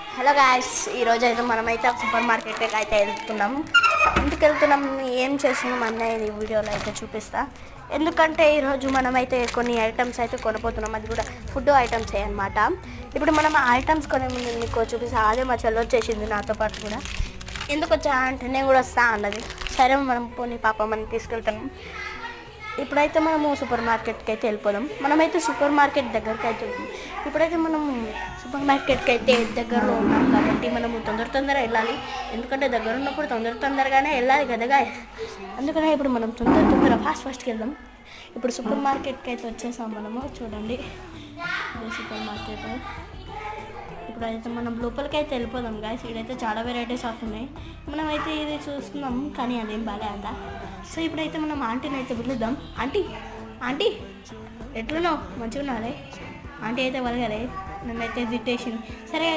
Hello guys, ఈరోజు అయితే మనమైతే సూపర్ మార్కెట్కి అయితే వెళ్తున్నాం. ఎందుకు వెళ్తున్నాం, ఏం చేస్తున్నాం అన్నది వీడియోలో అయితే చూపిస్తా. ఎందుకంటే ఈరోజు మనమైతే కొన్ని ఐటమ్స్ అయితే కొనపోతున్నాం, అది కూడా ఫుడ్ ఐటమ్స్ అన్నమాట. ఇప్పుడు మనం ఆ ఐటమ్స్ కొనే ముందు మీకు చూపిస్తా. అదే మా చెల్లి వచ్చేసింది నాతో పాటు కూడా. ఎందుకు వచ్చా అంటే నేను కూడా వస్తా అన్నది. సరే మనం పోనీ పాప మనం తీసుకెళ్తాం. ఇప్పుడైతే మనము సూపర్ మార్కెట్కి అయితే వెళ్ళిపోదాం. మనమైతే సూపర్ మార్కెట్ దగ్గరికి అయితే వెళ్తాం. ఇప్పుడైతే మనం సూపర్ మార్కెట్కి అయితే దగ్గరలో ఉన్నాం కాబట్టి మనము తొందరగా వెళ్ళాలి. ఎందుకంటే దగ్గర ఉన్నప్పుడు తొందరగానే వెళ్ళాలి కదా. అందుకనే ఇప్పుడు మనం తొందరగా ఫాస్ట్కి వెళ్దాం. ఇప్పుడు సూపర్ మార్కెట్కి అయితే వచ్చేసాం మనము. చూడండి, సూపర్ మార్కెట్. ఇప్పుడైతే మనం లోపలికి అయితే వెళ్ళిపోదాం గాయస్. ఇక్కడైతే చాలా వెరైటీస్ ఆఫ్ ఉన్నాయి. మనమైతే ఇది చూస్తున్నాం కానీ అదేం బాలే అంత. సో ఇప్పుడైతే మనం ఆంటీని అయితే పిలుద్దాం. ఆంటీ ఎట్లున్నావు? మంచిగా ఉన్నారే. ఆంటీ అయితే వలగలే, నన్ను అయితే తిట్టేసింది. సరే